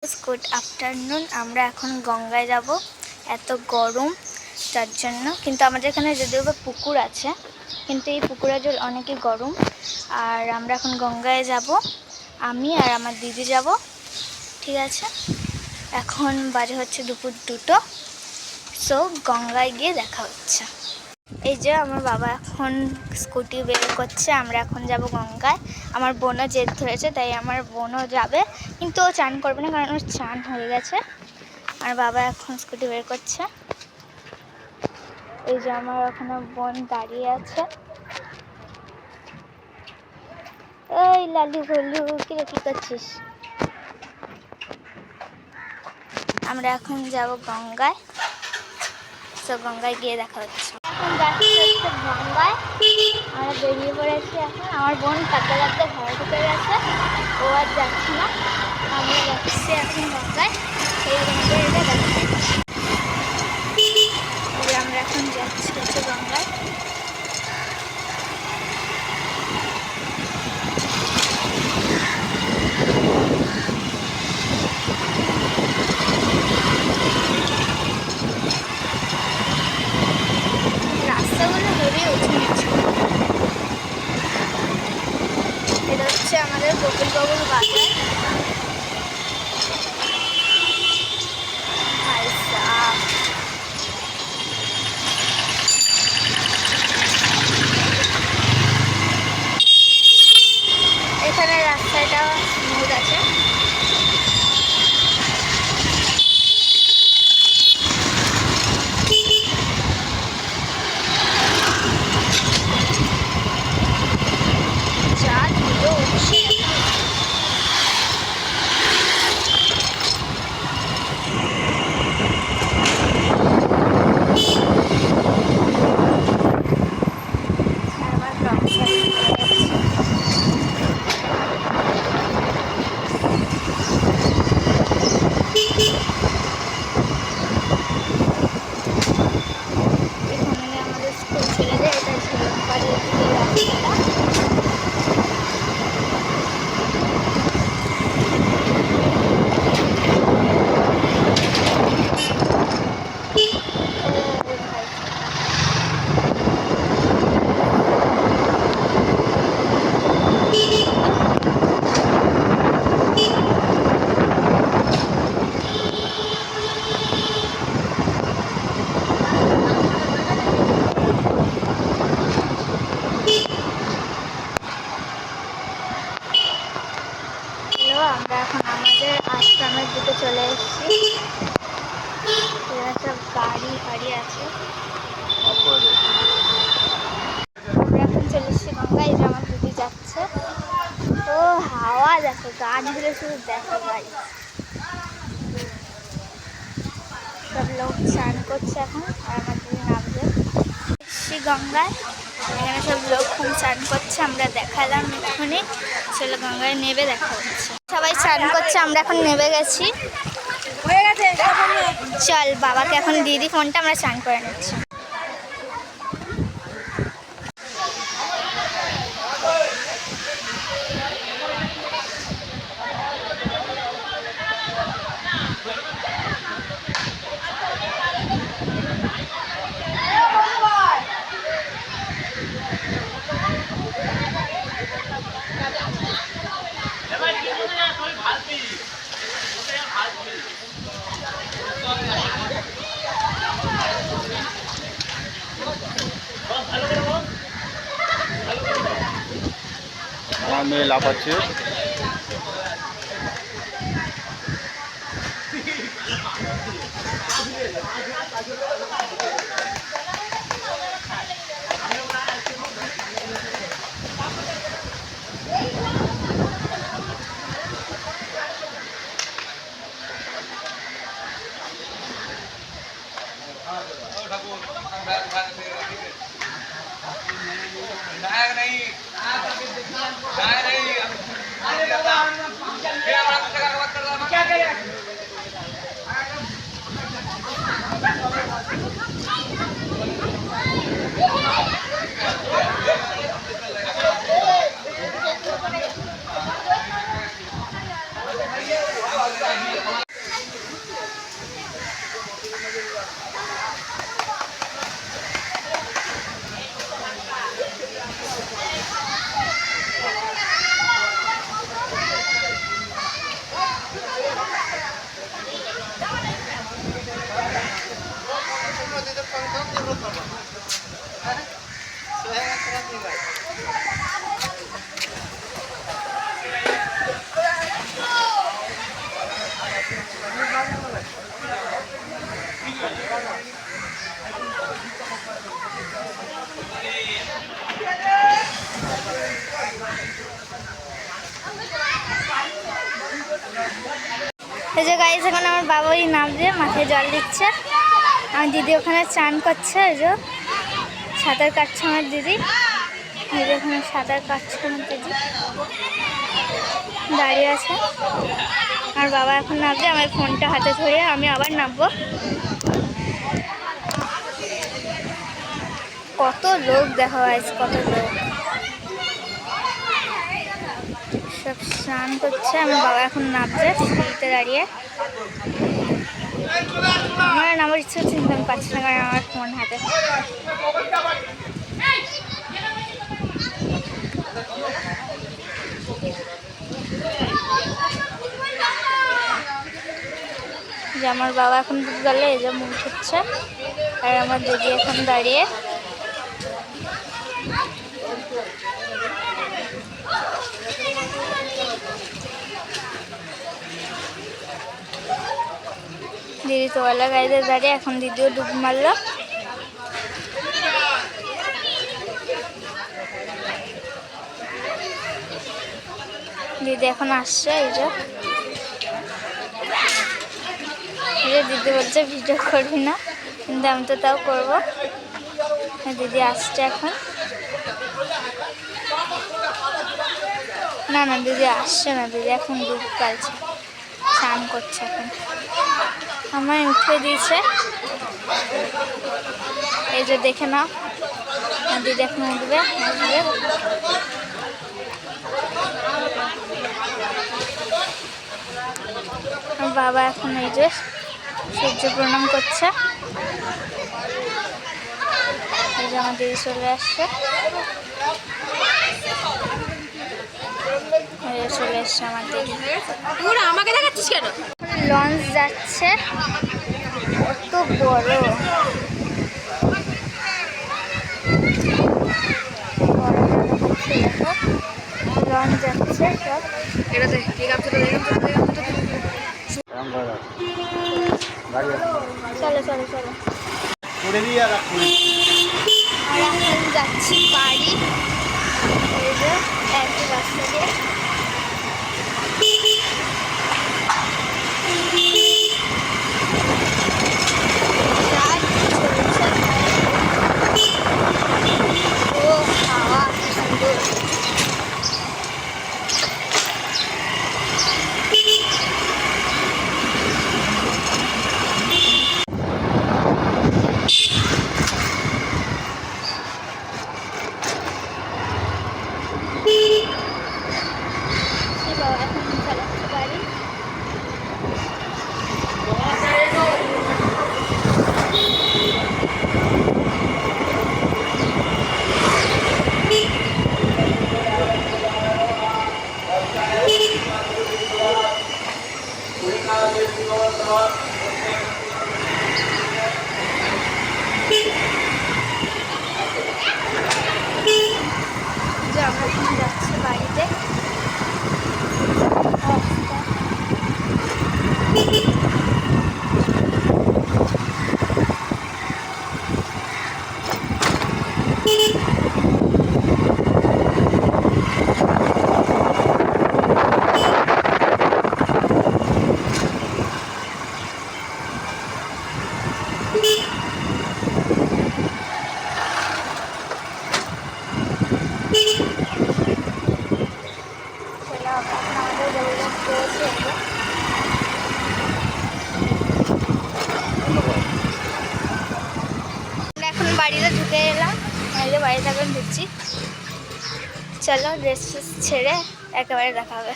Good afternoon. আমরা এখন গঙ্গায় যাব, এত গরম তার জন্য। কিন্তু আমাদের এখানে যদিও বা পুকুর আছে, কিন্তু এই পুকুরের জল অনেকই গরম। আর আমরা এখন গঙ্গায় যাব, আমি আর আমার দিদি যাব, ঠিক আছে। এখন বাজে হচ্ছে দুপুর 2টো। সো গঙ্গায় গিয়ে দেখা হচ্ছে। এই যে আমার বাবা এখন স্কুটি বের করছে, আমরা এখন যাব গঙ্গায়। আমার বোনও জেদ ধরেছে, তাই আমার বোনও যাবে, কিন্তু ও চান করবে না কারণ ওর চান হয়ে গেছে। আর বাবা এখন স্কুটি বের করছে। এই যে আমার ওখানে বোন দাঁড়িয়ে আছে। এই লালু হলু কি করছিস? আমরা এখন যাব গঙ্গায়। তো গঙ্গায় গিয়ে দেখা হচ্ছে। এখন যাচ্ছি হচ্ছে গঙ্গায়, আমরা বেরিয়ে পড়েছি। এখন আমার বোন কাঁদতে কাঁদতে ঘরে ঢুকে গেছে, ও আর যাচ্ছে না। আমরা যাচ্ছি এখন গঙ্গায়, সেই গঙ্গায় এটা দেখা হচ্ছে। আমরা এখন যাচ্ছি হচ্ছে গঙ্গায়। রাস্তাগুলো হেভি উঁচু নিচু। এটা হচ্ছে আমাদের গোকুলবাবুর বাজার। এখানে রাস্তাটা স্মুথ আছে। যা ধুলো উঠছে আমরা এখন আমাদের আশ্রমের দিকে চলে এসেছি। সব গাড়ি ফাড়ি আছে। আমরা এখন চলে এসেছি গঙ্গায়। যে আমার দিদি যাচ্ছে, ও হাওয়া দেখো, গাছগুলো শুধু দেখো গাড়ি। সব লোক স্নান করছে এখন, আর আমার দিদি নামবে। এসেছি গঙ্গায়, এখানে সব লোক খুব স্নান করছে। আমরা দেখালাম এক্ষুনি, চলো গঙ্গায় নেবে দেখা হচ্ছে। সবাই স্নান করছে, আমরা এখন নেমে গেছি। চল বাবাকে এখন দিদি ফোনটা, আমরা স্নান করে নিচ্ছি। আমার মেয়ে লাফাচ্ছে। এই যে গাইস, এখন আমার বাবা ওই নাম দিয়ে মাথায় জল দিচ্ছে। আমার দিদি ওখানে চান করছে, এই যে সাঁতার কাটছে আমার দিদি। এই যে ওখানে সাঁতার কাটছে আমার দিদি, দাঁড়িয়ে আছে। আর বাবা এখন নামবে, আমার ফোনটা হাতে ধরে আমি আবার নামবো। কত লোক দেখা হয়, কত লোক সব স্নান করছে। আমার বাবা এখন নামছে সিঁড়িতে দাঁড়িয়ে। আমার নামার ইচ্ছে হচ্ছে কিন্তু আমি পাচ্ছি না, কারণ আমার ফোন হাতে। যে আমার বাবা এখন গেলে এই যে মুখ হচ্ছে, আর আমার দিদি এখন দাঁড়িয়ে। দিদি তোয়ালা গাইতে দাঁড়িয়ে, এখন দিদিও ডুব মারলো। দিদি এখন আসছে। এই যে দিদি বলছে ভিডিও করবি না, কিন্তু আমি তো তাও করবো। দিদি আসছে এখন। না না, দিদি আসছে না, দিদি এখন ডুব পালছে, স্নান করছে এখন। আমায় উঠে দিয়েছে, এই যে দেখে নাও। দিদি এখন উঠবে, আসবে। বাবা এখন এই যে সূর্য প্রণাম করছে। এই যে আমার দিদি চলে আসছে, চলে এসছে আমার দিদি। আমাকে দেখাচ্ছিস কেন? লঞ্চ যাচ্ছে, কত বড় লঞ্চ যাচ্ছে সব। চলো চলো চলো, আর এখন যাচ্ছি বাড়ি। এই যে একই রাস্তা দিয়ে। ও হাওয়া কি সুন্দর। এখন চালাচ্ছি গাড়ি। যে আমরা এখন যাচ্ছি বাড়িতে। এখন বাড়িতে ঢুকে এলাম, বাড়িতে এখন ঢুকছি। চলো ড্রেস ছেড়ে একেবারে দেখা হবে।